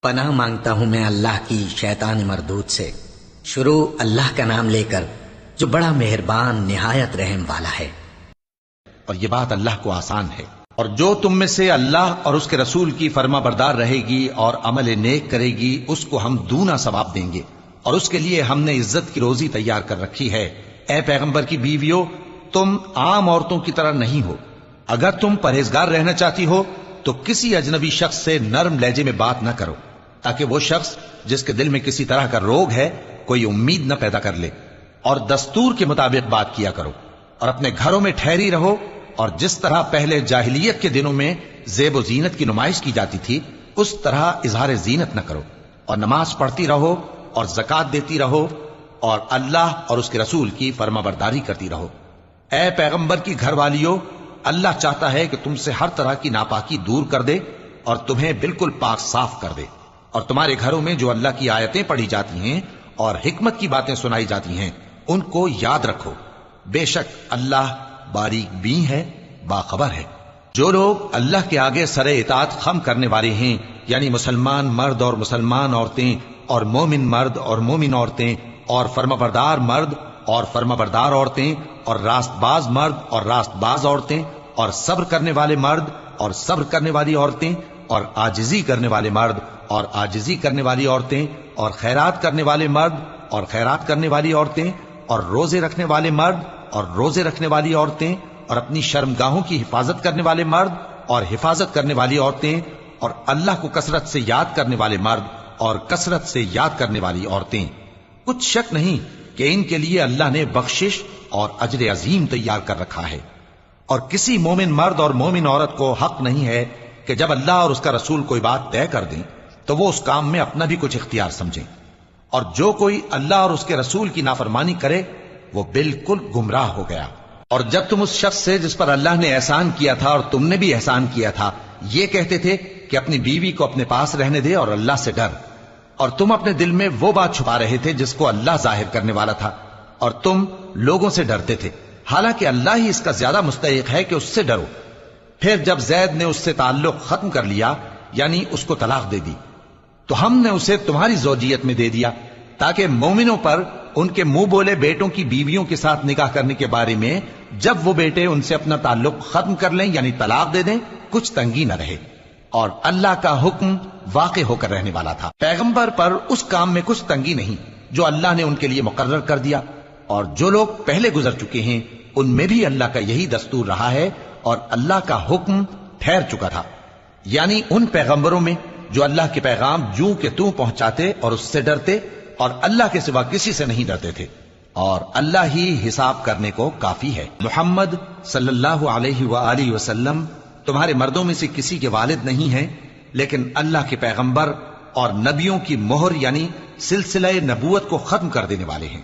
پناہ مانگتا ہوں میں اللہ کی شیطان مردود سے۔ شروع اللہ کا نام لے کر جو بڑا مہربان نہایت رحم والا ہے۔ اور یہ بات اللہ کو آسان ہے۔ اور جو تم میں سے اللہ اور اس کے رسول کی فرما بردار رہے گی اور عمل نیک کرے گی اس کو ہم دونا ثواب دیں گے، اور اس کے لیے ہم نے عزت کی روزی تیار کر رکھی ہے۔ اے پیغمبر کی بیویوں، تم عام عورتوں کی طرح نہیں ہو۔ اگر تم پرہیزگار رہنا چاہتی ہو تو کسی اجنبی شخص سے نرم لہجے میں بات نہ کرو، تاکہ وہ شخص جس کے دل میں کسی طرح کا روگ ہے کوئی امید نہ پیدا کر لے، اور دستور کے مطابق بات کیا کرو، اور اپنے گھروں میں ٹھہری رہو، اور جس طرح پہلے جاہلیت کے دنوں میں زیب و زینت کی نمائش کی جاتی تھی اس طرح اظہار زینت نہ کرو، اور نماز پڑھتی رہو اور زکوٰۃ دیتی رہو، اور اللہ اور اس کے رسول کی فرما برداری کرتی رہو۔ اے پیغمبر کی گھر والیو، اللہ چاہتا ہے کہ تم سے ہر طرح کی ناپاکی دور کر دے اور تمہیں بالکل پاک صاف کر دے، اور تمہارے گھروں میں جو اللہ کی آیتیں پڑھی جاتی ہیں اور حکمت کی باتیں سنائی جاتی ہیں ان کو یاد رکھو، بے شک اللہ باریک بین ہے، باخبر ہے۔ جو لوگ اللہ کے آگے سر اطاعت خم کرنے والے ہیں، یعنی مسلمان مرد اور مسلمان عورتیں، اور مومن مرد اور مومن عورتیں، اور فرمانبردار مرد اور فرمانبردار عورتیں، اور راست باز مرد اور راست باز عورتیں، اور صبر کرنے والے مرد اور صبر کرنے والی عورتیں، اور عاجزی کرنے والے مرد اور عاجزی کرنے والی عورتیں، اور خیرات کرنے والے مرد اور خیرات کرنے والی عورتیں، اور روزے رکھنے والے مرد اور روزے رکھنے والی عورتیں، اور اپنی شرمگاہوں کی حفاظت کرنے والے مرد اور حفاظت کرنے والی عورتیں، اور اللہ کو کثرت سے یاد کرنے والے مرد اور کثرت سے یاد کرنے والی عورتیں۔ کچھ شک نہیں کہ ان کے لیے اللہ نے بخشش اور اجر عظیم تیار کر رکھا ہے۔ اور کسی مومن مرد اور مومن عورت کو حق نہیں ہے کہ جب اللہ اور اس کا رسول کوئی بات طے کر دیں تو وہ اس کام میں اپنا بھی کچھ اختیار سمجھیں، اور جو کوئی اللہ اور اس کے رسول کی نافرمانی کرے وہ بالکل گمراہ ہو گیا۔ اور جب تم اس شخص سے جس پر اللہ نے احسان کیا تھا اور تم نے بھی احسان کیا تھا یہ کہتے تھے کہ اپنی بیوی کو اپنے پاس رہنے دے اور اللہ سے ڈر، اور تم اپنے دل میں وہ بات چھپا رہے تھے جس کو اللہ ظاہر کرنے والا تھا، اور تم لوگوں سے ڈرتے تھے، حالانکہ اللہ ہی اس کا زیادہ مستحق ہے کہ اس سے ڈرو۔ پھر جب زید نے اس سے تعلق ختم کر لیا، یعنی اس کو طلاق دے دی، تو ہم نے اسے تمہاری زوجیت میں دے دیا تاکہ مومنوں پر ان کے منہ بولے بیٹوں کی بیویوں کے ساتھ نکاح کرنے کے بارے میں جب وہ بیٹے ان سے اپنا تعلق ختم کر لیں یعنی طلاق دے دیں کچھ تنگی نہ رہے، اور اللہ کا حکم واقع ہو کر رہنے والا تھا۔ پیغمبر پر اس کام میں کچھ تنگی نہیں جو اللہ نے ان کے لیے مقرر کر دیا، اور جو لوگ پہلے گزر چکے ہیں ان میں بھی اللہ کا یہی دستور رہا ہے، اور اللہ کا حکم ٹھہر چکا تھا، یعنی ان پیغمبروں میں جو اللہ کے پیغام جوں کہ توں پہنچاتے اور اس سے ڈرتے اور اللہ کے سوا کسی سے نہیں ڈرتے تھے، اور اللہ ہی حساب کرنے کو کافی ہے۔ محمد صلی اللہ علیہ وآلہ وسلم تمہارے مردوں میں سے کسی کے والد نہیں ہیں، لیکن اللہ کے پیغمبر اور نبیوں کی مہر یعنی سلسلہ نبوت کو ختم کر دینے والے ہیں،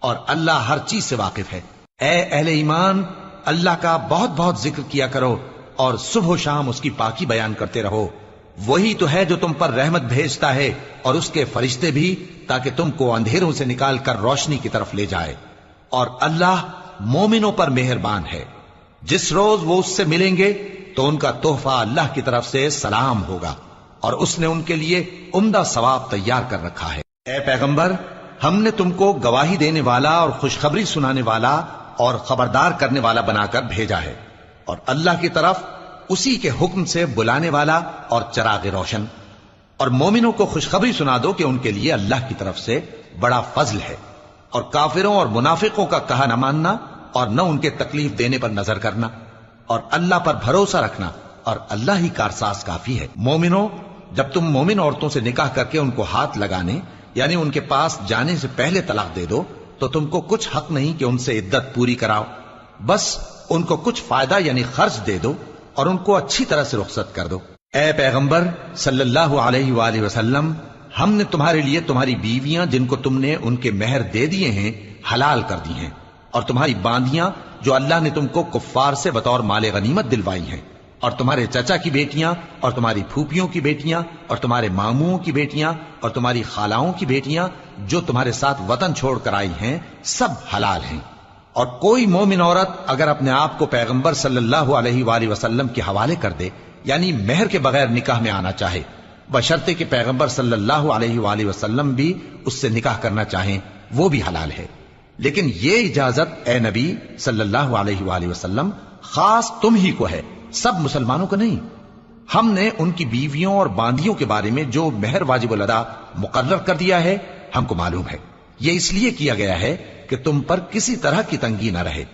اور اللہ ہر چیز سے واقف ہے۔ اے اہل ایمان، اللہ کا بہت بہت ذکر کیا کرو اور صبح و شام اس کی پاکی بیان کرتے رہو، وہی تو ہے جو تم پر رحمت بھیجتا ہے اور اس کے فرشتے بھی، تاکہ تم کو اندھیروں سے نکال کر روشنی کی طرف لے جائے۔ اور اللہ مومنوں پر مہربان ہے، جس روز وہ اس سے ملیں گے تو ان کا تحفہ اللہ کی طرف سے سلام ہوگا، اور اس نے ان کے لیے عمدہ ثواب تیار کر رکھا ہے۔ اے پیغمبر، ہم نے تم کو گواہی دینے والا اور خوشخبری سنانے والا اور خبردار کرنے والا بنا کر بھیجا ہے، اور اللہ کی طرف اسی کے حکم سے بلانے والا اور چراغ روشن۔ اور مومنوں کو خوشخبری سنا دو کہ ان کے لیے اللہ کی طرف سے بڑا فضل ہے، اور کافروں اور منافقوں کا کہا نہ ماننا اور نہ ان کے تکلیف دینے پر نظر کرنا، اور اللہ پر بھروسہ رکھنا، اور اللہ ہی کارساز کافی ہے۔ مومنوں، جب تم مومن عورتوں سے نکاح کر کے ان کو ہاتھ لگانے یعنی ان کے پاس جانے سے پہلے طلاق دے دو تو تم کو کچھ حق نہیں کہ ان سے عدت پوری کراؤ، بس ان کو کچھ فائدہ یعنی خرچ دے دو اور ان کو اچھی طرح سے رخصت کر دو۔ اے پیغمبر صلی اللہ علیہ وآلہ وسلم، ہم نے تمہارے لیے تمہاری بیویاں جن کو تم نے ان کے مہر دے دیے ہیں حلال کر دی ہیں، اور تمہاری باندیاں جو اللہ نے تم کو کفار سے بطور مال غنیمت دلوائی ہیں، اور تمہارے چچا کی بیٹیاں اور تمہاری پھوپھیوں کی بیٹیاں اور تمہارے ماموں کی بیٹیاں اور تمہاری خالاؤں کی بیٹیاں جو تمہارے ساتھ وطن چھوڑ کر آئی ہیں سب حلال ہیں۔ اور کوئی مومن عورت اگر اپنے آپ کو پیغمبر صلی اللہ علیہ وآلہ وسلم کے حوالے کر دے یعنی مہر کے بغیر نکاح میں آنا چاہے بشرطے کہ پیغمبر صلی اللہ علیہ وآلہ وسلم بھی اس سے نکاح کرنا چاہیں وہ بھی حلال ہے. لیکن یہ اجازت اے نبی صلی اللہ علیہ وآلہ وسلم خاص تم ہی کو ہے، سب مسلمانوں کو نہیں. ہم نے ان کی بیویوں اور باندیوں کے بارے میں جو مہر واجب الادا مقرر کر دیا ہے ہم کو معلوم ہے. یہ اس لیے کیا گیا ہے کہ تم پر کسی طرح کی تنگی نہ رہے،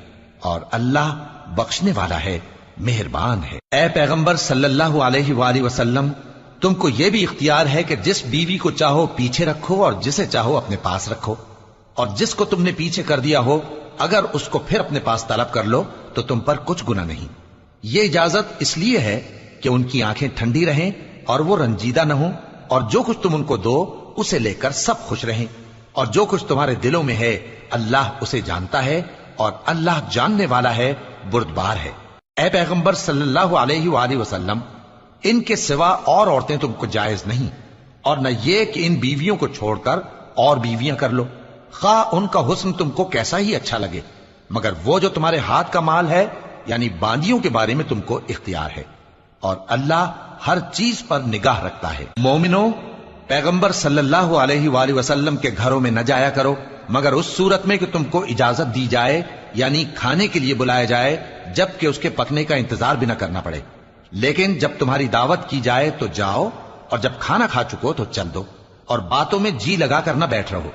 اور اللہ بخشنے والا ہے، مہربان ہے. اے پیغمبر صلی اللہ علیہ وآلہ وسلم، تم کو یہ بھی اختیار ہے کہ جس بیوی کو چاہو پیچھے رکھو اور جسے چاہو اپنے پاس رکھو، اور جس کو تم نے پیچھے کر دیا ہو اگر اس کو پھر اپنے پاس طلب کر لو تو تم پر کچھ گناہ نہیں. یہ اجازت اس لیے ہے کہ ان کی آنکھیں ٹھنڈی رہیں اور وہ رنجیدہ نہ ہوں، اور جو کچھ تم ان کو دو اسے لے کر سب خوش رہیں، اور جو کچھ تمہارے دلوں میں ہے اللہ اسے جانتا ہے، اور اللہ جاننے والا ہے، بردبار ہے. اے پیغمبر صلی اللہ علیہ وآلہ وسلم، ان کے سوا اور عورتیں تم کو جائز نہیں، اور نہ یہ کہ ان بیویوں کو چھوڑ کر اور بیویاں کر لو، خواہ ان کا حسن تم کو کیسا ہی اچھا لگے، مگر وہ جو تمہارے ہاتھ کا مال ہے یعنی باندیوں کے بارے میں تم کو اختیار ہے، اور اللہ ہر چیز پر نگاہ رکھتا ہے. مومنو، پیغمبر صلی اللہ علیہ وآلہ وسلم کے گھروں میں نہ جایا کرو مگر اس صورت میں کہ تم کو اجازت دی جائے، یعنی کھانے کے لیے بلایا جائے جبکہ اس کے پکنے کا انتظار بھی نہ کرنا پڑے. لیکن جب تمہاری دعوت کی جائے تو جاؤ، اور جب کھانا کھا چکو تو چل دو، اور باتوں میں جی لگا کر نہ بیٹھ رہو.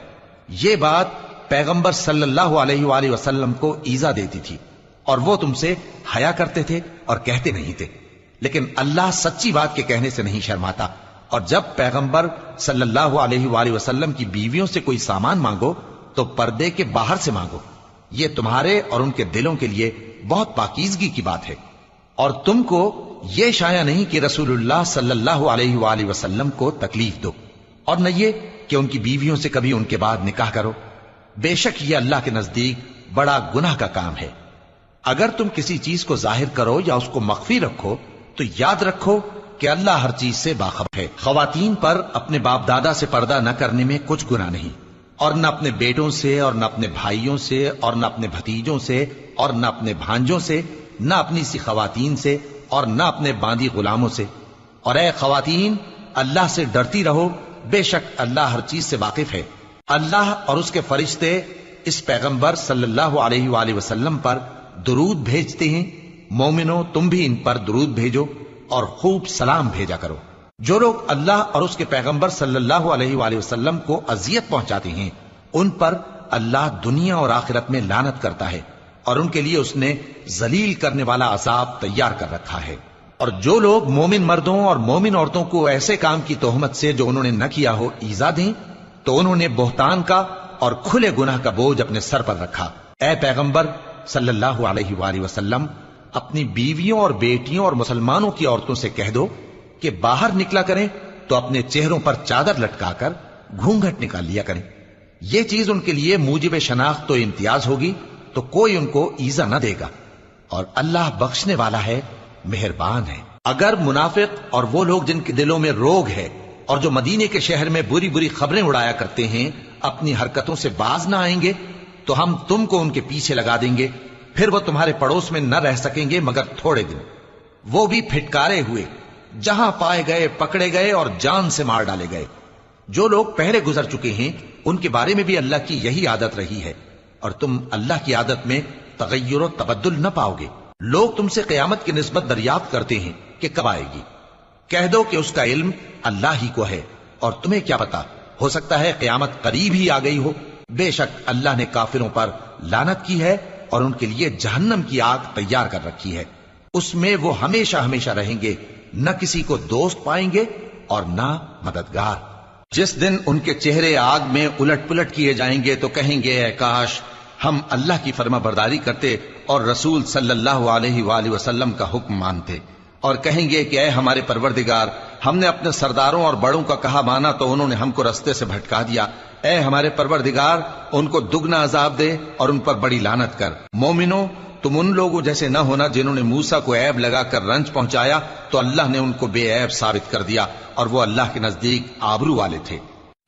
یہ بات پیغمبر صلی اللہ علیہ وآلہ وسلم کو ایذا دیتی تھی، اور وہ تم سے حیا کرتے تھے اور کہتے نہیں تھے. لیکن اللہ سچی بات کے کہنے سے نہیں شرماتا، اور جب پیغمبر صلی اللہ علیہ وآلہ وسلم کی بیویوں سے کوئی سامان مانگو تو پردے کے باہر سے مانگو. یہ تمہارے اور ان کے دلوں کے لیے بہت پاکیزگی کی بات ہے. اور تم کو یہ شایع نہیں کہ رسول اللہ صلی اللہ علیہ وآلہ وسلم کو تکلیف دو، اور نہ یہ کہ ان کی بیویوں سے کبھی ان کے بعد نکاح کرو. بے شک یہ اللہ کے نزدیک بڑا گناہ کا کام ہے. اگر تم کسی چیز کو ظاہر کرو یا اس کو مخفی رکھو تو یاد رکھو کہ اللہ ہر چیز سے باخبر ہے. خواتین پر اپنے باپ دادا سے پردہ نہ کرنے میں کچھ گناہ نہیں، اور نہ اپنے بیٹوں سے، اور نہ اپنے بھائیوں سے، اور نہ اپنے بھتیجوں سے، اور نہ اپنے بھانجوں سے، نہ اپنی سی خواتین سے، اور نہ اپنے باندی غلاموں سے. اور اے خواتین، اللہ سے ڈرتی رہو، بے شک اللہ ہر چیز سے واقف ہے. اللہ اور اس کے فرشتے اس پیغمبر صلی اللہ علیہ وآلہ وسلم پر درود بھیجتے ہیں. مومنو، تم بھی ان پر درود بھیجو اور خوب سلام بھیجا کرو. جو لوگ اللہ اور اس کے پیغمبر صلی اللہ علیہ وآلہ وسلم کو اذیت پہنچاتے ہیں ان پر اللہ دنیا اور آخرت میں لعنت کرتا ہے، اور ان کے لیے اس نے ذلیل کرنے والا عذاب تیار کر رکھا ہے. اور جو لوگ مومن مردوں اور مومن عورتوں کو ایسے کام کی تہمت سے جو انہوں نے نہ کیا ہو ایذا دیں تو انہوں نے بہتان کا اور کھلے گناہ کا بوجھ اپنے سر پر رکھا. اے پیغمبر صلی اللہ علیہ وآلہ وسلم، اپنی بیویوں اور بیٹیوں اور مسلمانوں کی عورتوں سے کہہ دو کہ باہر نکلا کریں تو اپنے چہروں پر چادر لٹکا کر گھونگھٹ نکال لیا کریں. یہ چیز ان کے لیے موجب شناخت تو امتیاز ہوگی تو کوئی ان کو ایذا نہ دے گا، اور اللہ بخشنے والا ہے، مہربان ہے. اگر منافق اور وہ لوگ جن کے دلوں میں روگ ہے اور جو مدینے کے شہر میں بری بری خبریں اڑایا کرتے ہیں اپنی حرکتوں سے باز نہ آئیں گے تو ہم تم کو ان کے پیچھے لگا دیں گے، پھر وہ تمہارے پڑوس میں نہ رہ سکیں گے مگر تھوڑے دن، وہ بھی پھٹکارے ہوئے، جہاں پائے گئے پکڑے گئے اور جان سے مار ڈالے گئے. جو لوگ پہلے گزر چکے ہیں ان کے بارے میں بھی اللہ کی یہی عادت رہی ہے، اور تم اللہ کی عادت میں تغیر و تبدل نہ پاؤ گے. لوگ تم سے قیامت کی نسبت دریافت کرتے ہیں کہ کب آئے گی. کہہ دو کہ اس کا علم اللہ ہی کو ہے، اور تمہیں کیا پتا، ہو سکتا ہے قیامت قریب ہی آ گئی ہو. بے شک اللہ نے کافروں پر لعنت کی ہے اور ان کے لیے جہنم کی آگ تیار کر رکھی ہے. اس میں وہ ہمیشہ ہمیشہ رہیں گے، نہ کسی کو دوست پائیں گے اور نہ مددگار. جس دن ان کے چہرے آگ میں الٹ پلٹ کیے جائیں گے تو کہیں گے اے کاش ہم اللہ کی فرما برداری کرتے اور رسول صلی اللہ علیہ وآلہ وسلم کا حکم مانتے. اور کہیں گے کہ اے ہمارے پروردگار، ہم نے اپنے سرداروں اور بڑوں کا کہا مانا تو انہوں نے ہم کو رستے سے بھٹکا دیا. اے ہمارے پروردگار، ان کو دگنا عذاب دے اور ان پر بڑی لعنت کر. مومنو، تم ان لوگوں جیسے نہ ہونا جنہوں نے موسیٰ کو عیب لگا کر رنج پہنچایا تو اللہ نے ان کو بے عیب ثابت کر دیا اور وہ اللہ کے نزدیک آبرو والے تھے.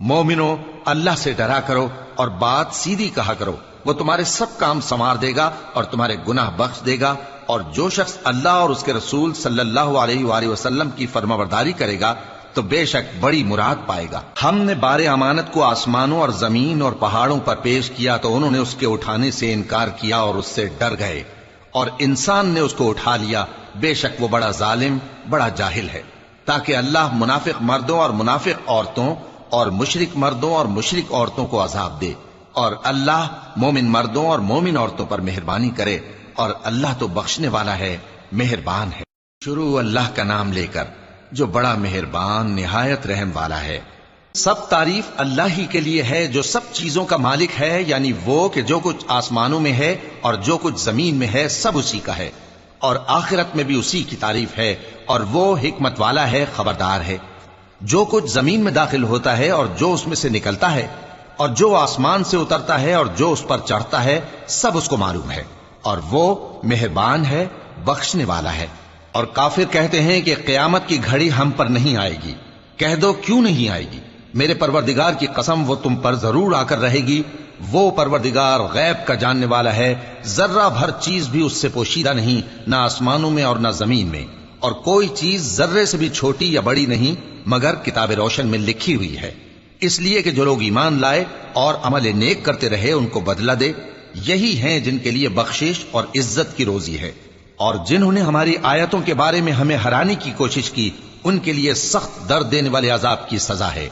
مومنو، اللہ سے ڈرا کرو اور بات سیدھی کہا کرو، وہ تمہارے سب کام سنوار دے گا اور تمہارے گناہ بخش دے گا. اور جو شخص اللہ اور اس کے رسول صلی اللہ علیہ وآلہ وسلم کی فرمانبرداری کرے گا تو بے شک بڑی مراد پائے گا۔ ہم نے بار امانت کو آسمانوں اور زمین اور پہاڑوں پر پیش کیا تو انہوں نے اس کے اٹھانے سے انکار کیا اور اس سے ڈر گئے، اور انسان نے اس کو اٹھا لیا، بے شک وہ بڑا ظالم، بڑا جاہل ہے۔ تاکہ اللہ منافق مردوں اور منافق عورتوں اور مشرک مردوں اور مشرک عورتوں کو عذاب دے، اور اللہ مومن مردوں اور مومن عورتوں پر مہربانی کرے، اور اللہ تو بخشنے والا ہے، مہربان ہے۔ شروع اللہ کا نام لے کر جو بڑا مہربان نہایت رحم والا ہے۔ سب تعریف اللہ ہی کے لیے ہے جو سب چیزوں کا مالک ہے، یعنی وہ کہ جو کچھ آسمانوں میں ہے اور جو کچھ زمین میں ہے سب اسی کا ہے، اور آخرت میں بھی اسی کی تعریف ہے، اور وہ حکمت والا ہے، خبردار ہے۔ جو کچھ زمین میں داخل ہوتا ہے اور جو اس میں سے نکلتا ہے، اور جو آسمان سے اترتا ہے اور جو اس پر چڑھتا ہے، سب اس کو معلوم ہے، اور وہ مہربان ہے، بخشنے والا ہے۔ اور کافر کہتے ہیں کہ قیامت کی گھڑی ہم پر نہیں آئے گی۔ کہہ دو کیوں نہیں آئے گی؟ میرے پروردگار کی قسم وہ تم پر ضرور آ کر رہے گی۔ وہ پروردگار غیب کا جاننے والا ہے، ذرہ بھر چیز بھی اس سے پوشیدہ نہیں، نہ آسمانوں میں اور نہ زمین میں، اور کوئی چیز ذرے سے بھی چھوٹی یا بڑی نہیں مگر کتاب روشن میں لکھی ہوئی ہے، اس لیے کہ جو لوگ ایمان لائے اور عمل نیک کرتے رہے ان کو بدلہ دے۔ یہی ہیں جن کے لیے بخشش اور عزت کی روزی ہے، اور جنہوں نے ہماری آیتوں کے بارے میں ہمیں ہرانے کی کوشش کی ان کے لیے سخت درد دینے والے عذاب کی سزا ہے۔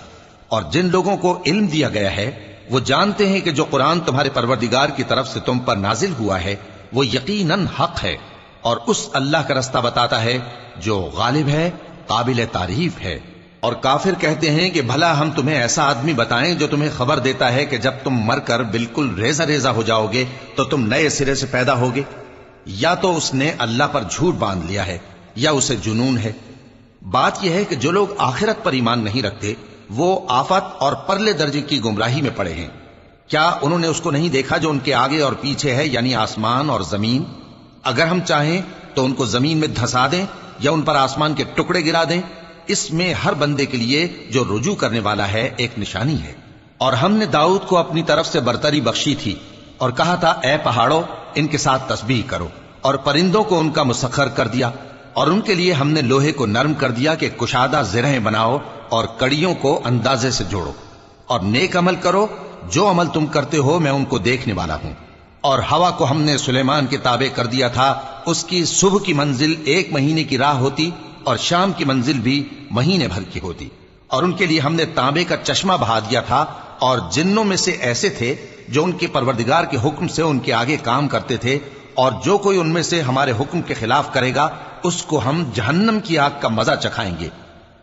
اور جن لوگوں کو علم دیا گیا ہے وہ جانتے ہیں کہ جو قرآن تمہارے پروردگار کی طرف سے تم پر نازل ہوا ہے وہ یقیناً حق ہے، اور اس اللہ کا رستہ بتاتا ہے جو غالب ہے، قابل تعریف ہے۔ اور کافر کہتے ہیں کہ بھلا ہم تمہیں ایسا آدمی بتائیں جو تمہیں خبر دیتا ہے کہ جب تم مر کر بالکل ریزہ ریزہ ہو جاؤ گے تو تم نئے سرے سے پیدا ہوگے؟ یا تو اس نے اللہ پر جھوٹ باندھ لیا ہے یا اسے جنون ہے۔ بات یہ ہے کہ جو لوگ آخرت پر ایمان نہیں رکھتے وہ آفت اور پرلے درجے کی گمراہی میں پڑے ہیں۔ کیا انہوں نے اس کو نہیں دیکھا جو ان کے آگے اور پیچھے ہے، یعنی آسمان اور زمین؟ اگر ہم چاہیں تو ان کو زمین میں دھسا دیں یا ان پر آسمان کے ٹکڑے گرا دیں، اس میں ہر بندے کے لیے جو رجوع کرنے والا ہے ایک نشانی ہے۔ اور ہم نے داؤد کو اپنی طرف سے برتری بخشی تھی اور کہا تھا اے پہاڑوں ان کے ساتھ تسبیح کرو، اور پرندوں کو ان کا مسخر کر دیا، اور ان کے لیے ہم نے لوہے کو نرم کر دیا کہ کشادہ زرہیں بناؤ اور کڑیوں کو اندازے سے جوڑو، اور نیک عمل کرو، جو عمل تم کرتے ہو میں ان کو دیکھنے والا ہوں۔ اور ہوا کو ہم نے سلیمان کے تابع کر دیا تھا، اس کی صبح کی منزل 1 مہینے کی راہ ہوتی اور شام کی منزل بھی مہینے بھر کی ہوتی۔ اور ان کے لیے ہم نے تانبے کا چشمہ بہا دیا تھا، اور جنوں میں سے ایسے تھے جو ان کے پروردگار کے حکم سے ان کے آگے کام کرتے تھے، اور جو کوئی ان میں سے ہمارے حکم کے خلاف کرے گا اس کو ہم جہنم کی آگ کا مزہ چکھائیں گے۔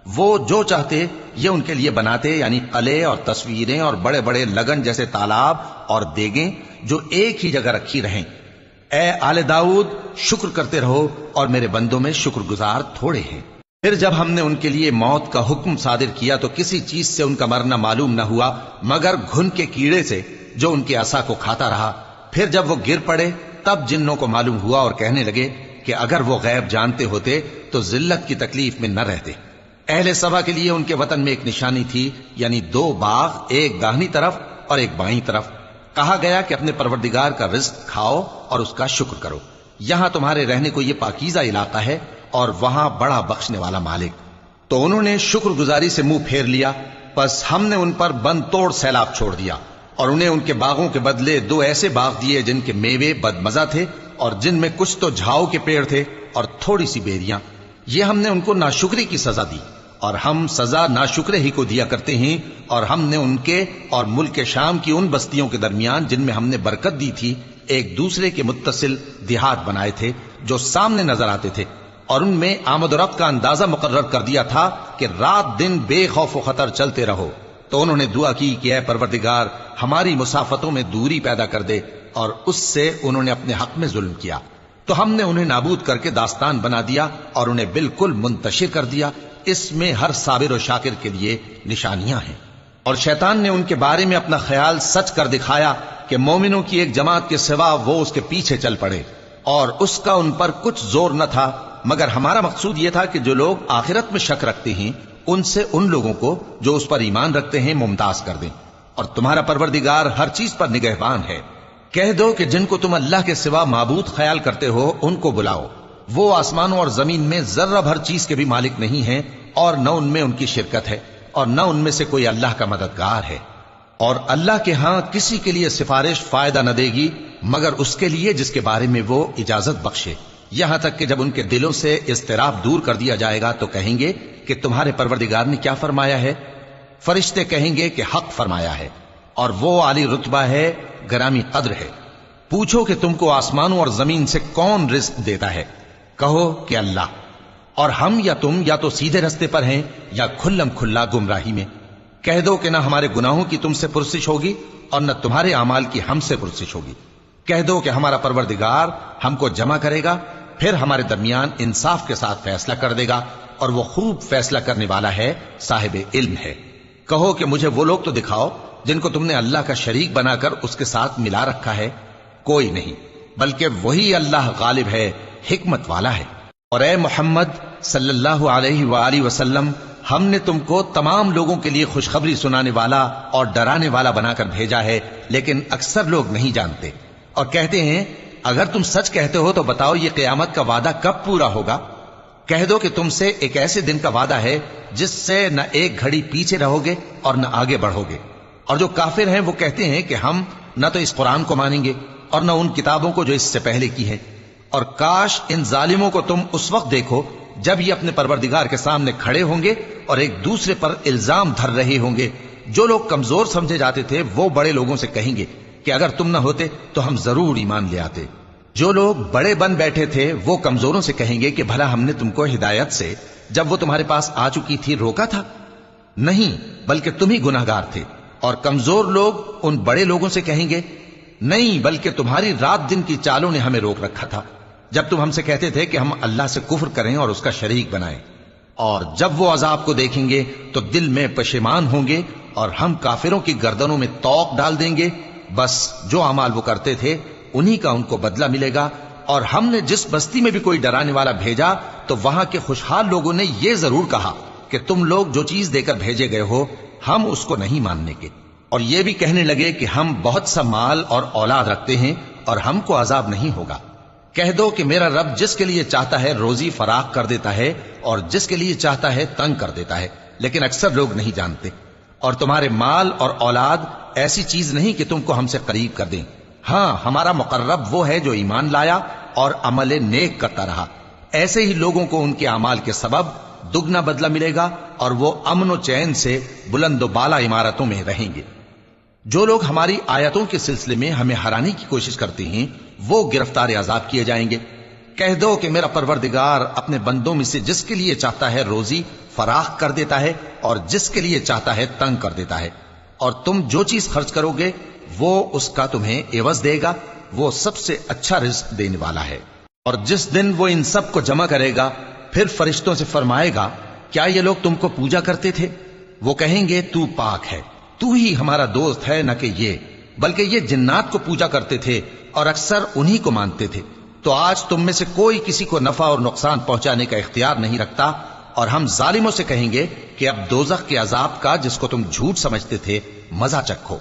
وہ جو چاہتے یہ ان کے لیے بناتے، یعنی قلعے اور تصویریں اور بڑے بڑے لگن جیسے تالاب اور دیگیں جو ایک ہی جگہ رکھی رہیں۔ اے آل داؤد شکر کرتے رہو، اور میرے بندوں میں شکر گزار تھوڑے ہیں۔ پھر جب ہم نے ان کے لیے موت کا حکم صادر کیا تو کسی چیز سے ان کا مرنا معلوم نہ ہوا مگر گھن کے کیڑے سے جو ان کے عصا کو کھاتا رہا۔ پھر جب وہ گر پڑے تب جنوں کو معلوم ہوا اور کہنے لگے کہ اگر وہ غیب جانتے ہوتے تو ذلت کی تکلیف میں نہ رہتے۔ اہل سبا کے لیے ان کے وطن میں ایک نشانی تھی، یعنی 2 باغ، ایک داہنی طرف اور ایک بائیں طرف۔ کہا گیا کہ اپنے پروردگار کا رزق کھاؤ اور اس کا شکر کرو، یہاں تمہارے رہنے کو یہ پاکیزہ علاقہ ہے اور وہاں بڑا بخشنے والا مالک۔ تو انہوں نے شکر گزاری سے منہ پھیر لیا، پس ہم نے ان پر بند توڑ سیلاب چھوڑ دیا، اور انہیں ان کے باغوں کے بدلے 2 ایسے باغ دیے جن کے میوے بدمزہ تھے اور جن میں کچھ تو جھاؤ کے پیڑ تھے اور تھوڑی سی بیریاں۔ یہ ہم نے ان کو ناشکری کی سزا دی، اور ہم سزا ناشکرے ہی کو دیا کرتے ہیں۔ اور ہم نے ان کے اور ملک شام کی ان بستیوں کے درمیان جن میں ہم نے برکت دی تھی ایک دوسرے کے متصل دیہات بنائے تھے جو سامنے نظر آتے تھے، اور ان میں آمد و رفت کا اندازہ مقرر کر دیا تھا کہ رات دن بے خوف و خطر چلتے رہو۔ تو انہوں نے دعا کی کہ اے پروردگار ہماری مسافتوں میں دوری پیدا کر دے، اور اس سے انہوں نے اپنے حق میں ظلم کیا، تو ہم نے انہیں نابود کر کے داستان بنا دیا اور انہیں بالکل منتشر کر دیا۔ اس میں ہر صابر و شاکر کے لیے نشانیاں ہیں۔ اور شیطان نے ان کے بارے میں اپنا خیال سچ کر دکھایا کہ مومنوں کی ایک جماعت کے سوا وہ اس کے پیچھے چل پڑے، اور اس کا ان پر کچھ زور نہ تھا، مگر ہمارا مقصود یہ تھا کہ جو لوگ آخرت میں شک رکھتے ہیں ان سے ان لوگوں کو جو اس پر ایمان رکھتے ہیں ممتاز کر دیں، اور تمہارا پروردگار ہر چیز پر نگہبان ہے۔ کہہ دو کہ جن کو تم اللہ کے سوا معبود خیال کرتے ہو ان کو بلاؤ، وہ آسمانوں اور زمین میں ذرہ بھر چیز کے بھی مالک نہیں ہیں، اور نہ ان میں ان کی شرکت ہے، اور نہ ان میں سے کوئی اللہ کا مددگار ہے۔ اور اللہ کے ہاں کسی کے لیے سفارش فائدہ نہ دے گی مگر اس کے لیے جس کے بارے میں وہ اجازت بخشے، یہاں تک کہ جب ان کے دلوں سے اضطراب دور کر دیا جائے گا تو کہیں گے کہ تمہارے پروردگار نے کیا فرمایا ہے؟ فرشتے کہیں گے کہ حق فرمایا ہے، اور وہ عالی رتبہ ہے، گرامی قدر ہے۔ پوچھو کہ تم کو آسمانوں اور زمین سے کون رزق دیتا ہے؟ کہو کہ اللہ، اور ہم یا تم یا تو سیدھے رستے پر ہیں یا کھلم کھلا گمراہی میں۔ کہہ دو کہ نہ ہمارے گناہوں کی تم سے پرسش ہوگی اور نہ تمہارے اعمال کی ہم سے پرسش ہوگی۔ کہہ دو کہ ہمارا پروردگار ہم کو جمع کرے گا، پھر ہمارے درمیان انصاف کے ساتھ فیصلہ کر دے گا، اور وہ خوب فیصلہ کرنے والا ہے، صاحب علم ہے۔ کہو کہ مجھے وہ لوگ تو دکھاؤ جن کو تم نے اللہ کا شریک بنا کر اس کے ساتھ ملا رکھا ہے۔ کوئی نہیں، بلکہ وہی اللہ غالب ہے، حکمت والا ہے۔ اور اے محمد صلی اللہ علیہ وآلہ وسلم، ہم نے تم کو تمام لوگوں کے لیے خوشخبری سنانے والا اور ڈرانے والا بنا کر بھیجا ہے، لیکن اکثر لوگ نہیں جانتے، اور کہتے ہیں اگر تم سچ کہتے ہو تو بتاؤ یہ قیامت کا وعدہ کب پورا ہوگا؟ کہہ دو کہ تم سے ایک ایسے دن کا وعدہ ہے جس سے نہ ایک گھڑی پیچھے رہو گے اور نہ آگے بڑھو گے۔ اور جو کافر ہیں وہ کہتے ہیں کہ ہم نہ تو اس قرآن کو مانیں گے اور نہ ان کتابوں کو جو اس سے پہلے کی ہیں، اور کاش ان ظالموں کو تم اس وقت دیکھو جب یہ اپنے پروردگار کے سامنے کھڑے ہوں گے اور ایک دوسرے پر الزام دھر رہے ہوں گے۔ جو لوگ کمزور سمجھے جاتے تھے وہ بڑے لوگوں سے کہیں گے کہ اگر تم نہ ہوتے تو ہم ضرور ایمان لے آتے۔ جو لوگ بڑے بن بیٹھے تھے وہ کمزوروں سے کہیں گے کہ بھلا ہم نے تم کو ہدایت سے جب وہ تمہارے پاس آ چکی تھی روکا تھا؟ نہیں، بلکہ تم ہی گناہگار تھے۔ اور کمزور لوگ ان بڑے لوگوں سے کہیں گے نہیں، بلکہ تمہاری رات دن کی چالوں نے ہمیں روک رکھا تھا جب تم ہم سے کہتے تھے کہ ہم اللہ سے کفر کریں اور اس کا شریک بنائیں۔ اور جب وہ عذاب کو دیکھیں گے تو دل میں پشیمان ہوں گے، اور ہم کافروں کی گردنوں میں توق ڈال دیں گے۔ بس جو اعمال وہ کرتے تھے انہی کا ان کو بدلہ ملے گا۔ اور ہم نے جس بستی میں بھی کوئی ڈرانے والا بھیجا تو وہاں کے خوشحال لوگوں نے یہ ضرور کہا کہ تم لوگ جو چیز دے کر بھیجے گئے ہو ہم اس کو نہیں ماننے کے، اور یہ بھی کہنے لگے کہ ہم بہت سا مال اور اولاد رکھتے ہیں اور ہم کو عذاب نہیں ہوگا۔ کہہ دو کہ میرا رب جس کے لیے چاہتا ہے روزی فراخ کر دیتا ہے اور جس کے لیے چاہتا ہے تنگ کر دیتا ہے، لیکن اکثر لوگ نہیں جانتے۔ اور تمہارے مال اور اولاد ایسی چیز نہیں کہ تم کو ہم سے قریب کر دیں۔ ہاں، ہمارا مقرب وہ ہے جو ایمان لایا اور عمل نیک کرتا رہا۔ ایسے ہی لوگوں کو ان کے اعمال کے سبب دگنا بدلہ ملے گا، اور وہ امن و چین سے بلند و بالا عمارتوں میں رہیں گے۔ جو لوگ ہماری آیتوں کے سلسلے میں ہمیں ہرانے کی کوشش کرتے ہیں وہ گرفتار عذاب کیے جائیں گے۔ کہہ دو کہ میرا پروردگار اپنے بندوں میں سے جس کے لیے چاہتا ہے روزی فراخ کر دیتا ہے اور جس کے لیے چاہتا ہے تنگ کر دیتا ہے، اور تم جو چیز خرچ کرو گے وہ اس کا تمہیں عوض دے گا، وہ سب سے اچھا رزق دینے والا ہے۔ اور جس دن وہ ان سب کو جمع کرے گا پھر فرشتوں سے فرمائے گا کیا یہ لوگ تم کو پوجا کرتے تھے؟ وہ کہیں گے تو پاک ہے، تو ہی ہمارا دوست ہے، نہ کہ یہ، بلکہ یہ جنات کو پوجا کرتے تھے اور اکثر انہی کو مانتے تھے۔ تو آج تم میں سے کوئی کسی کو نفع اور نقصان پہنچانے کا اختیار نہیں رکھتا، اور ہم ظالموں سے کہیں گے کہ اب دوزخ کے عذاب کا جس کو تم جھوٹ سمجھتے تھے مزہ چکھو۔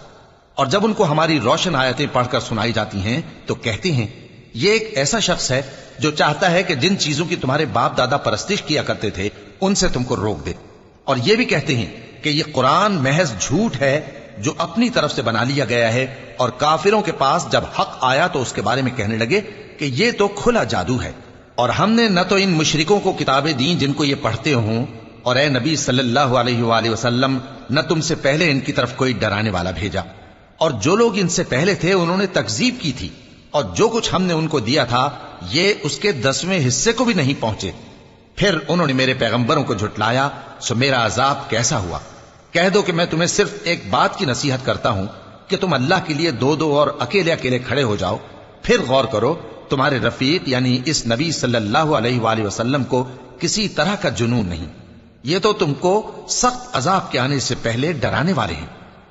اور جب ان کو ہماری روشن آیتیں پڑھ کر سنائی جاتی ہیں تو کہتے ہیں یہ ایک ایسا شخص ہے جو چاہتا ہے کہ جن چیزوں کی تمہارے باپ دادا پرستش کیا کرتے تھے ان سے تم کو روک دے۔ اور یہ بھی کہتے ہیں کہ یہ قرآن محض جھوٹ ہے جو اپنی طرف سے بنا لیا گیا ہے، اور کافروں کے پاس جب حق آیا تو اس کے بارے میں کہنے لگے کہ یہ تو کھلا جادو ہے۔ اور ہم نے نہ تو ان مشرکوں کو کتابیں دیں جن کو یہ پڑھتے ہوں، اور اے نبی صلی اللہ علیہ وآلہ وسلم نہ تم سے پہلے ان کی طرف کوئی ڈرانے والا بھیجا، اور جو لوگ ان سے پہلے تھے انہوں نے تکذیب کی تھی، اور جو کچھ ہم نے ان کو دیا تھا یہ اس کے 10ویں حصے کو بھی نہیں پہنچے۔ پھر انہوں نے میرے پیغمبروں کو جھٹلایا، سو میرا عذاب کیسا ہوا۔ کہہ دو کہ میں تمہیں صرف ایک بات کی نصیحت کرتا ہوں کہ تم اللہ کے لیے دو دو اور اکیلے اکیلے کھڑے ہو جاؤ، پھر غور کرو تمہارے رفیق یعنی اس نبی صلی اللہ علیہ وآلہ وسلم کو کسی طرح کا جنون نہیں، یہ تو تم کو سخت عذاب کے آنے سے پہلے ڈرانے والے ہیں۔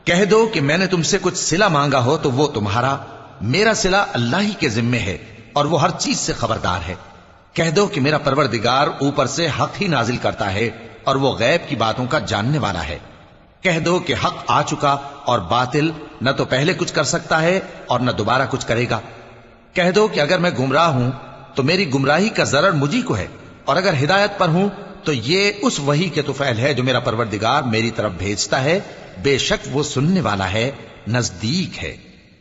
کہہ دو کہ میں نے تم سے کچھ صلہ مانگا ہو تو وہ تمہارا، میرا صلہ اللہ ہی کے ذمے ہے اور وہ ہر چیز سے خبردار ہے۔ کہہ دو کہ میرا پروردگار اوپر سے حق ہی نازل کرتا ہے اور وہ غیب کی باتوں کا جاننے والا ہے۔ کہہ دو کہ حق آ چکا اور باطل نہ تو پہلے کچھ کر سکتا ہے اور نہ دوبارہ کچھ کرے گا۔ کہہ دو کہ اگر میں گمراہ ہوں تو میری گمراہی کا ضرر مجھی کو ہے، اور اگر ہدایت پر ہوں تو یہ اس وحی کے طفیل ہے جو میرا پروردگار میری طرف بھیجتا ہے، بے شک وہ سننے والا ہے، نزدیک ہے۔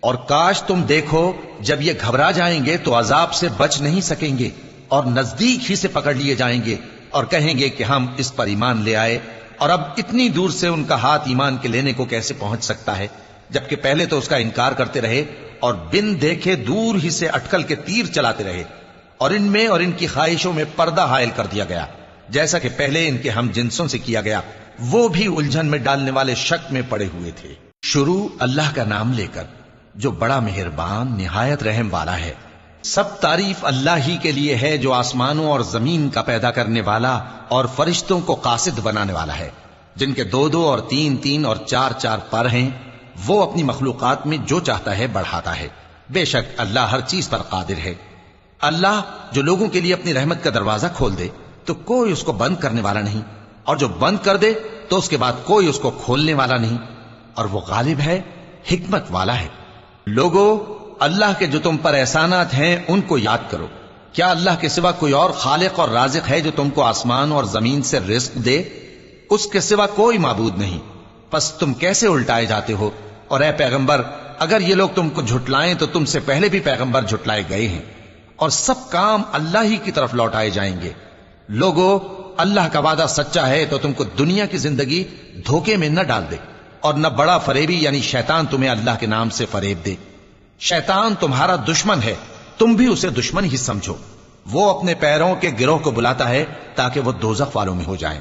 اور کاش تم دیکھو جب یہ گھبرا جائیں گے تو عذاب سے بچ نہیں سکیں گے، اور نزدیک ہی سے پکڑ لیے جائیں گے، اور کہیں گے کہ ہم اس پر ایمان لے آئے، اور اب اتنی دور سے ان کا ہاتھ ایمان کے لینے کو کیسے پہنچ سکتا ہے، جبکہ پہلے تو اس کا انکار کرتے رہے اور بن دیکھے دور ہی سے اٹکل کے تیر چلاتے رہے، اور ان میں اور ان کی خواہشوں میں پردہ حائل کر دیا گیا، جیسا کہ پہلے ان کے ہم جنسوں سے کیا گیا، وہ بھی الجھن میں ڈالنے والے شک میں پڑے ہوئے تھے۔ شروع اللہ کا نام لے کر جو بڑا مہربان نہایت رحم والا ہے۔ سب تعریف اللہ ہی کے لیے ہے جو آسمانوں اور زمین کا پیدا کرنے والا اور فرشتوں کو قاصد بنانے والا ہے، جن کے 2 اور 3 اور 4 پر ہیں، وہ اپنی مخلوقات میں جو چاہتا ہے بڑھاتا ہے، بے شک اللہ ہر چیز پر قادر ہے۔ اللہ جو لوگوں کے لیے اپنی رحمت کا دروازہ کھول دے تو کوئی اس کو بند کرنے والا نہیں، اور جو بند کر دے تو اس کے بعد کوئی اس کو کھولنے والا نہیں، اور وہ غالب ہے، حکمت والا ہے۔ لوگو، اللہ کے جو تم پر احسانات ہیں ان کو یاد کرو۔ کیا اللہ کے سوا کوئی اور خالق اور رازق ہے جو تم کو آسمان اور زمین سے رزق دے؟ اس کے سوا کوئی معبود نہیں، پس تم کیسے الٹائے جاتے ہو؟ اور اے پیغمبر، اگر یہ لوگ تم کو جھٹلائیں تو تم سے پہلے بھی پیغمبر جھٹلائے گئے ہیں، اور سب کام اللہ ہی کی طرف لوٹائے جائیں گے۔ لوگو، اللہ کا وعدہ سچا ہے تو تم کو دنیا کی زندگی دھوکے میں نہ ڈال دے، اور نہ بڑا فریبی یعنی شیطان تمہیں اللہ کے نام سے فریب دے۔ شیطان تمہارا دشمن ہے، تم بھی اسے دشمن ہی سمجھو۔ وہ اپنے پیروں کے گروہ کو بلاتا ہے تاکہ وہ دوزخ والوں میں ہو جائیں۔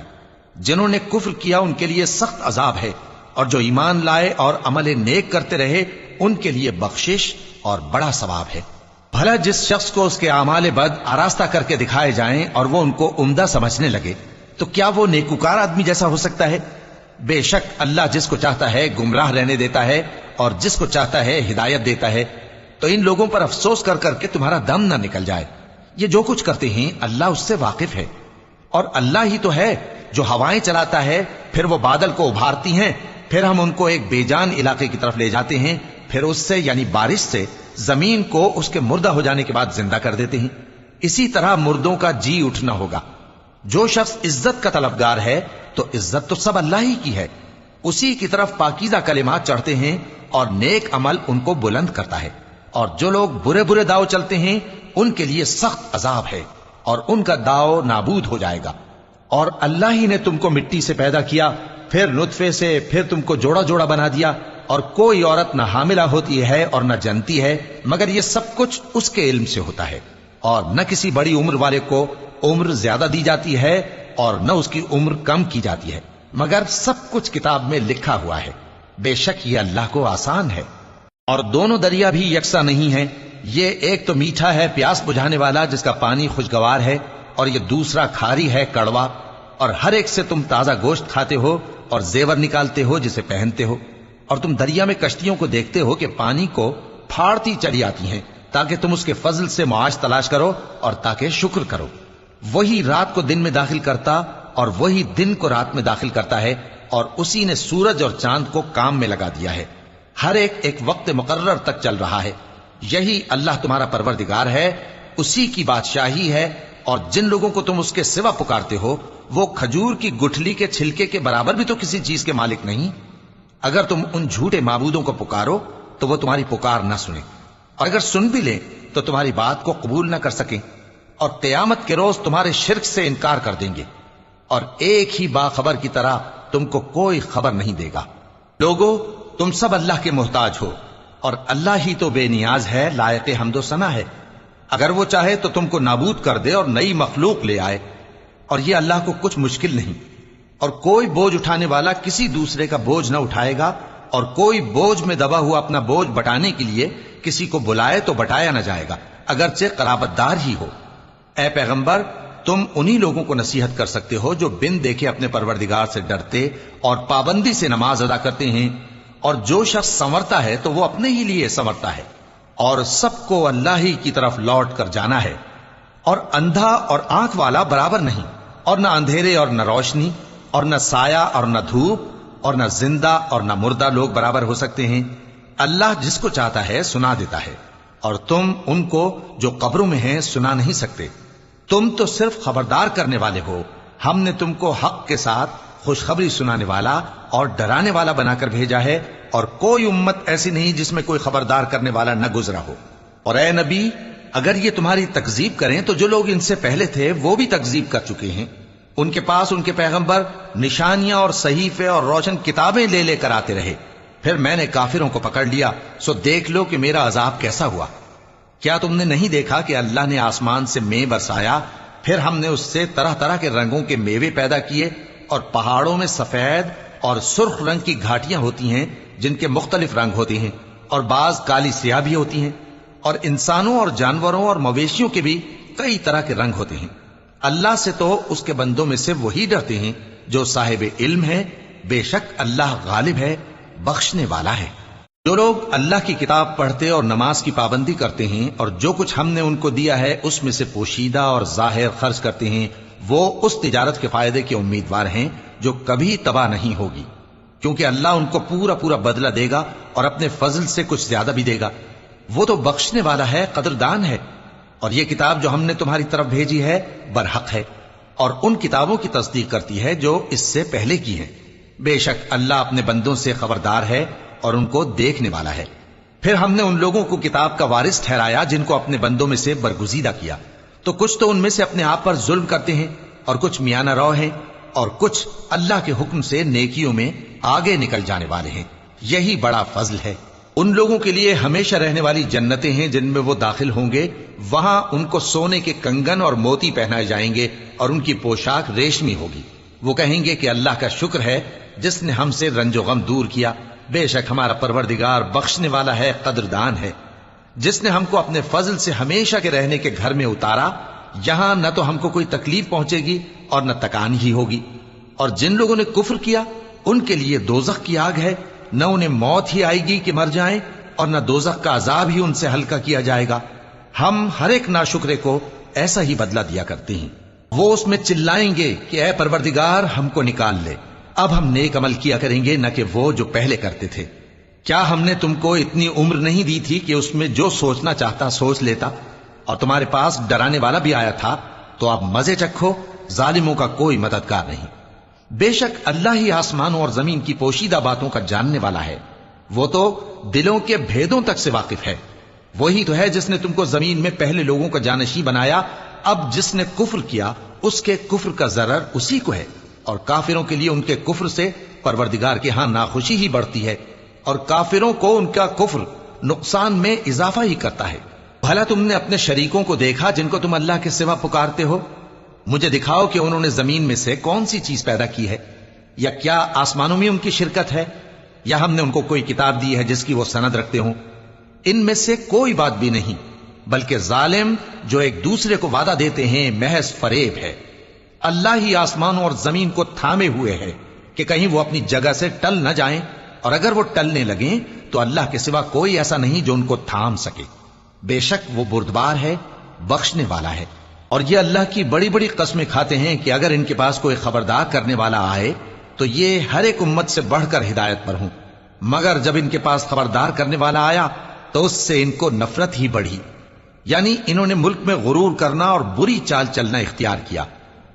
جنہوں نے کفر کیا ان کے لیے سخت عذاب ہے، اور جو ایمان لائے اور عمل نیک کرتے رہے ان کے لیے بخشش اور بڑا ثواب ہے۔ بھلا جس شخص کو اس کے اعمال بد آراستہ کر کے دکھائے جائیں اور وہ ان کو عمدہ سمجھنے لگے تو کیا وہ نیکوکار آدمی جیسا ہو سکتا ہے؟ بے شک اللہ جس کو چاہتا ہے گمراہ رہنے دیتا ہے اور جس کو چاہتا ہے ہدایت دیتا ہے۔ تو ان لوگوں پر افسوس کر کر کے تمہارا دم نہ نکل جائے، یہ جو کچھ کرتے ہیں اللہ اس سے واقف ہے، اور اللہ ہی تو ہے جو ہوائیں چلاتا ہے، پھر وہ بادل کو ابھارتی ہیں، پھر ہم ان کو ایک بے جان علاقے کی طرف لے جاتے ہیں، پھر اس سے یعنی بارش سے زمین کو اس کے مردہ ہو جانے کے بعد زندہ کر دیتے ہیں۔ اسی طرح مردوں کا جی اٹھنا ہوگا۔ جو شخص عزت کا طلبگار ہے تو عزت تو سب اللہ ہی کی ہے، اسی کی طرف پاکیزہ کلمات چڑھتے ہیں اور نیک عمل ان کو بلند کرتا ہے، اور جو لوگ برے برے داؤ چلتے ہیں ان کے لیے سخت عذاب ہے، اور ان کا داؤ نابود ہو جائے گا۔ اور اللہ ہی نے تم کو مٹی سے پیدا کیا، پھر نطفے سے، پھر تم کو جوڑا جوڑا بنا دیا، اور کوئی عورت نہ حاملہ ہوتی ہے اور نہ جنتی ہے مگر یہ سب کچھ اس کے علم سے ہوتا ہے، اور نہ کسی بڑی عمر والے کو عمر زیادہ دی جاتی ہے اور نہ اس کی عمر کم کی جاتی ہے، مگر سب کچھ کتاب میں لکھا ہوا ہے۔ بے شک یہ اللہ کو آسان ہے۔ اور دونوں دریا بھی یکساں نہیں ہیں، یہ ایک تو میٹھا ہے پیاس بجھانے والا جس کا پانی خوشگوار ہے، اور یہ دوسرا کھاری ہے کڑوا، اور ہر ایک سے تم تازہ گوشت کھاتے ہو اور زیور نکالتے ہو جسے پہنتے ہو، اور تم دریا میں کشتیوں کو دیکھتے ہو کہ پانی کو پھاڑتی چلی آتی ہیں تاکہ تم اس کے فضل سے معاش تلاش کرو اور تاکہ شکر کرو۔ وہی رات کو دن میں داخل کرتا اور وہی دن کو رات میں داخل کرتا ہے، اور اسی نے سورج اور چاند کو کام میں لگا دیا ہے، ہر ایک ایک وقت مقرر تک چل رہا ہے۔ یہی اللہ تمہارا پروردگار ہے، اسی کی بادشاہی ہے، اور جن لوگوں کو تم اس کے سوا پکارتے ہو وہ کھجور کی گٹھلی کے چھلکے کے برابر بھی تو کسی چیز کے مالک نہیں۔ اگر تم ان جھوٹے معبودوں کو پکارو تو وہ تمہاری پکار نہ سنیں، اور اگر سن بھی لیں تو تمہاری بات کو قبول نہ کر سکیں، اور قیامت کے روز تمہارے شرک سے انکار کر دیں گے، اور ایک ہی باخبر کی طرح تم کو کوئی خبر نہیں دے گا۔ لوگو، تم سب اللہ کے محتاج ہو، اور اللہ ہی تو بے نیاز ہے، لائق حمد و ثنا ہے۔ اگر وہ چاہے تو تم کو نابود کر دے اور نئی مخلوق لے آئے، اور یہ اللہ کو کچھ مشکل نہیں۔ اور کوئی بوجھ اٹھانے والا کسی دوسرے کا بوجھ نہ اٹھائے گا، اور کوئی بوجھ میں دبا ہوا اپنا بوجھ بٹانے کے لیے کسی کو بلائے تو بٹایا نہ جائے گا، اگرچہ قرابت دار ہی ہو۔ اے پیغمبر، تم انہی لوگوں کو نصیحت کر سکتے ہو جو بن دیکھے اپنے پروردگار سے ڈرتے اور پابندی سے نماز ادا کرتے ہیں، اور جو شخص سنورتا ہے تو وہ اپنے ہی لیے سنورتا ہے، اور سب کو اللہ ہی کی طرف لوٹ کر جانا ہے۔ اور اندھا اور آنکھ والا برابر نہیں، اور نہ اندھیرے اور نہ روشنی، اور نہ سایہ اور نہ دھوپ، اور نہ زندہ اور نہ مردہ لوگ برابر ہو سکتے ہیں۔ اللہ جس کو چاہتا ہے سنا دیتا ہے، اور تم ان کو جو قبروں میں ہیں سنا نہیں سکتے. تم تو صرف خبردار کرنے والے ہو. ہم نے تم کو حق کے ساتھ خوشخبری سنانے والا اور ڈرانے والا بنا کر بھیجا ہے، اور کوئی امت ایسی نہیں جس میں کوئی خبردار کرنے والا نہ گزرا ہو. اور اے نبی، اگر یہ تمہاری تکذیب کریں تو جو لوگ ان سے پہلے تھے وہ بھی تکذیب کر چکے ہیں. ان کے پاس ان کے پیغمبر نشانیاں اور صحیفے اور روشن کتابیں لے لے کر آتے رہے. پھر میں نے کافروں کو پکڑ لیا، سو دیکھ لو کہ میرا عذاب کیسا ہوا. کیا تم نے نہیں دیکھا کہ اللہ نے آسمان سے مے برسایا، پھر ہم نے اس سے طرح طرح کے رنگوں کے میوے پیدا کیے، اور پہاڑوں میں سفید اور سرخ رنگ کی گھاٹیاں ہوتی ہیں جن کے مختلف رنگ ہوتے ہیں، اور بعض کالی سیاہ بھی ہوتی ہیں، اور انسانوں اور جانوروں اور مویشیوں کے بھی کئی طرح کے رنگ ہوتے ہیں. اللہ سے تو اس کے بندوں میں سے وہی ڈرتے ہیں جو صاحب علم ہے. بے شک اللہ غالب ہے، بخشنے والا ہے. جو لوگ اللہ کی کتاب پڑھتے اور نماز کی پابندی کرتے ہیں اور جو کچھ ہم نے ان کو دیا ہے اس میں سے پوشیدہ اور ظاہر خرچ کرتے ہیں، وہ اس تجارت کے فائدے کے امیدوار ہیں جو کبھی تباہ نہیں ہوگی، کیونکہ اللہ ان کو پورا پورا بدلہ دے گا اور اپنے فضل سے کچھ زیادہ بھی دے گا. وہ تو بخشنے والا ہے، قدردان ہے. اور یہ کتاب جو ہم نے تمہاری طرف بھیجی ہے برحق ہے، اور ان کتابوں کی تصدیق کرتی ہے جو اس سے پہلے کی ہیں. بے شک اللہ اپنے بندوں سے خبردار ہے اور ان کو دیکھنے والا ہے. پھر ہم نے ان لوگوں کو کتاب کا وارث ٹھہرایا جن کو اپنے بندوں میں سے برگزیدہ کیا، تو کچھ تو ان میں سے اپنے آپ پر ظلم کرتے ہیں اور کچھ میانہ رو ہیں، اور کچھ اللہ کے حکم سے نیکیوں میں آگے نکل جانے والے ہیں. یہی بڑا فضل ہے. ان لوگوں کے لیے ہمیشہ رہنے والی جنتیں ہیں جن میں وہ داخل ہوں گے. وہاں ان کو سونے کے کنگن اور موتی پہنائے جائیں گے اور ان کی پوشاک ریشمی ہوگی. وہ کہیں گے کہ اللہ کا شکر ہے جس نے ہم سے رنج و غم دور کیا. بے شک ہمارا پروردگار بخشنے والا ہے، قدردان ہے. جس نے ہم کو اپنے فضل سے ہمیشہ کے رہنے کے گھر میں اتارا، یہاں نہ تو ہم کو کوئی تکلیف پہنچے گی اور نہ تکان ہی ہوگی. اور جن لوگوں نے کفر کیا ان کے لیے دوزخ کی آگ ہے، نہ انہیں موت ہی آئے گی کہ مر جائیں، اور نہ دوزخ کا عذاب ہی ان سے ہلکا کیا جائے گا. ہم ہر ایک ناشکرے کو ایسا ہی بدلہ دیا کرتے ہیں. وہ اس میں چلائیں گے کہ اے پروردگار ہم کو نکال لے، اب ہم نیک عمل کیا کریں گے نہ کہ وہ جو پہلے کرتے تھے. کیا ہم نے تم کو اتنی عمر نہیں دی تھی کہ اس میں جو سوچنا چاہتا سوچ لیتا، اور تمہارے پاس ڈرانے والا بھی آیا تھا؟ تو اب مزے چکھو، ظالموں کا کوئی مددگار نہیں. بے شک اللہ ہی آسمانوں اور زمین کی پوشیدہ باتوں کا جاننے والا ہے. وہ تو دلوں کے بھیدوں تک سے واقف ہے. وہی تو ہے جس نے تم کو زمین میں پہلے لوگوں کا جانشین بنایا. اب جس نے کفر کیا اس کے کفر کا ضرر اسی کو ہے، اور کافروں کے لیے ان کے کفر سے پروردگار کے ہاں ناخوشی ہی بڑھتی ہے، اور کافروں کو ان کا کفر نقصان میں اضافہ ہی کرتا ہے. بھلا تم نے اپنے شریکوں کو دیکھا جن کو تم اللہ کے سوا پکارتے ہو؟ مجھے دکھاؤ کہ انہوں نے زمین میں سے کون سی چیز پیدا کی ہے، یا کیا آسمانوں میں ان کی شرکت ہے، یا ہم نے ان کو کوئی کتاب دی ہے جس کی وہ سند رکھتے ہوں؟ ان میں سے کوئی بات بھی نہیں، بلکہ ظالم جو ایک دوسرے کو وعدہ دیتے ہیں محض فریب ہے. اللہ ہی آسمانوں اور زمین کو تھامے ہوئے ہے کہ کہیں وہ اپنی جگہ سے ٹل نہ جائیں، اور اگر وہ ٹلنے لگیں تو اللہ کے سوا کوئی ایسا نہیں جو ان کو تھام سکے. بے شک وہ بردبار ہے، بخشنے والا ہے. اور یہ اللہ کی بڑی بڑی قسمیں کھاتے ہیں کہ اگر ان کے پاس کوئی خبردار کرنے والا آئے تو یہ ہر ایک امت سے بڑھ کر ہدایت پر ہوں، مگر جب ان کے پاس خبردار کرنے والا آیا تو اس سے ان کو نفرت ہی بڑھی. یعنی انہوں نے ملک میں غرور کرنا اور بری چال چلنا اختیار کیا،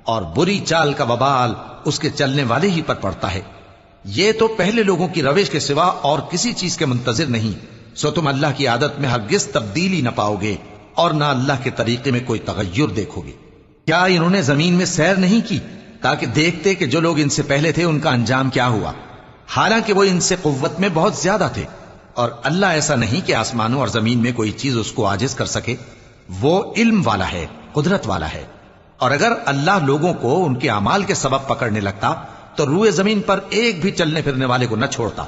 اور بری چال کا وبال اس کے چلنے والے ہی پر پڑتا ہے. یہ تو پہلے لوگوں کی روش کے سوا اور کسی چیز کے منتظر نہیں، سو تم اللہ کی عادت میں ہرگز تبدیلی نہ پاؤ گے اور نہ اللہ کے طریقے میں کوئی تغیر دیکھو گے. کیا انہوں نے زمین میں سیر نہیں کی تاکہ دیکھتے کہ جو لوگ ان سے پہلے تھے ان کا انجام کیا ہوا، حالانکہ وہ ان سے قوت میں بہت زیادہ تھے؟ اور اللہ ایسا نہیں کہ آسمانوں اور زمین میں کوئی چیز اس کو عاجز کر سکے. وہ علم والا ہے، قدرت والا ہے. اور اگر اللہ لوگوں کو ان کے اعمال کے سبب پکڑنے لگتا تو روئے زمین پر ایک بھی چلنے پھرنے والے کو نہ چھوڑتا،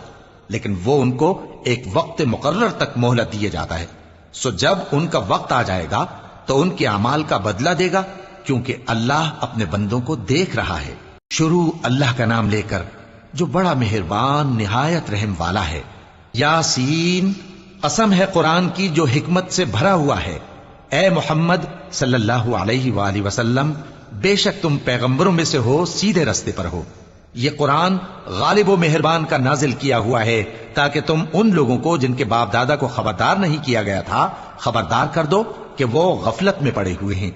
لیکن وہ ان کو ایک وقت مقرر تک مہلت دیے جاتا ہے. سو جب ان کا وقت آ جائے گا تو ان کے اعمال کا بدلہ دے گا، کیونکہ اللہ اپنے بندوں کو دیکھ رہا ہے. شروع اللہ کا نام لے کر جو بڑا مہربان نہایت رحم والا ہے. یاسین، قسم ہے قرآن کی جو حکمت سے بھرا ہوا ہے. اے محمد صلی اللہ علیہ وآلہ وسلم، بے شک تم پیغمبروں میں سے ہو، سیدھے رستے پر ہو. یہ قرآن غالب و مہربان کا نازل کیا ہوا ہے تاکہ تم ان لوگوں کو جن کے باپ دادا کو خبردار نہیں کیا گیا تھا خبردار کر دو کہ وہ غفلت میں پڑے ہوئے ہیں۔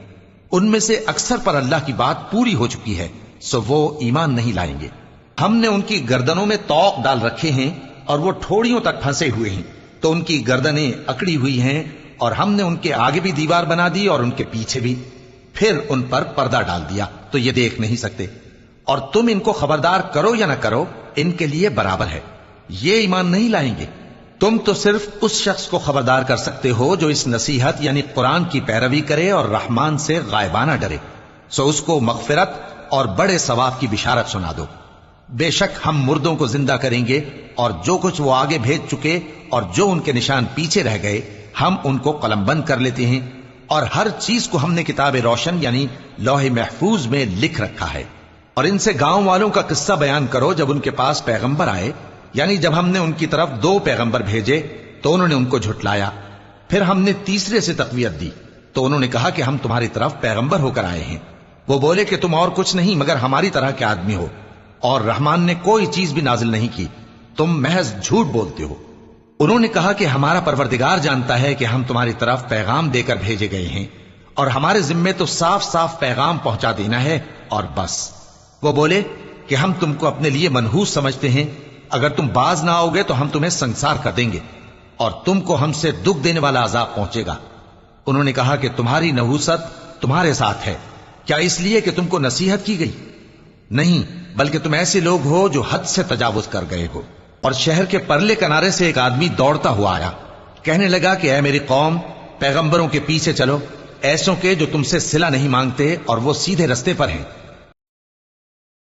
ان میں سے اکثر پر اللہ کی بات پوری ہو چکی ہے، سو وہ ایمان نہیں لائیں گے۔ ہم نے ان کی گردنوں میں طوق ڈال رکھے ہیں اور وہ ٹھوڑیوں تک پھنسے ہوئے ہیں، تو ان کی گردنیں اکڑی ہوئی ہیں، اور ہم نے ان کے آگے بھی دیوار بنا دی اور ان کے پیچھے بھی، پھر ان پر پردہ ڈال دیا تو یہ دیکھ نہیں سکتے۔ اور تم ان کو خبردار کرو یا نہ کرو ان کے لیے برابر ہے، یہ ایمان نہیں لائیں گے۔ تم تو صرف اس شخص کو خبردار کر سکتے ہو جو اس نصیحت یعنی قرآن کی پیروی کرے اور رحمان سے غائبانہ ڈرے، سو اس کو مغفرت اور بڑے ثواب کی بشارت سنا دو۔ بے شک ہم مردوں کو زندہ کریں گے، اور جو کچھ وہ آگے بھیج چکے اور جو ان کے نشان پیچھے رہ گئے ہم ان کو قلم بند کر لیتے ہیں، اور ہر چیز کو ہم نے کتاب روشن یعنی لوح محفوظ میں لکھ رکھا ہے۔ اور ان سے گاؤں والوں کا قصہ بیان کرو جب ان کے پاس پیغمبر آئے، یعنی جب ہم نے ان کی طرف 2 پیغمبر بھیجے تو انہوں نے ان کو جھٹلایا، پھر ہم نے تیسرے سے تقویت دی تو انہوں نے کہا کہ ہم تمہاری طرف پیغمبر ہو کر آئے ہیں۔ وہ بولے کہ تم اور کچھ نہیں مگر ہماری طرح کے آدمی ہو، اور رحمان نے کوئی چیز بھی نازل نہیں کی، تم محض جھوٹ بولتے ہو۔ انہوں نے کہا کہ ہمارا پروردگار جانتا ہے کہ ہم تمہاری طرف پیغام دے کر بھیجے گئے ہیں، اور ہمارے ذمے تو صاف صاف پیغام پہنچا دینا ہے اور بس۔ وہ بولے کہ ہم تم کو اپنے لیے منحوس سمجھتے ہیں، اگر تم باز نہ آؤ گے تو ہم تمہیں سنسار کر دیں گے اور تم کو ہم سے دکھ دینے والا عذاب پہنچے گا۔ انہوں نے کہا کہ تمہاری نحوست تمہارے ساتھ ہے، کیا اس لیے کہ تم کو نصیحت کی گئی؟ نہیں، بلکہ تم ایسے لوگ ہو جو حد سے تجاوز کر گئے ہو۔ اور شہر کے پرلے کنارے سے ایک آدمی دوڑتا ہوا آیا، کہنے لگا کہ اے میری قوم، پیغمبروں کے پیچھے چلو، ایسوں کے جو تم سے صلہ نہیں مانگتے اور وہ سیدھے رستے پر ہیں۔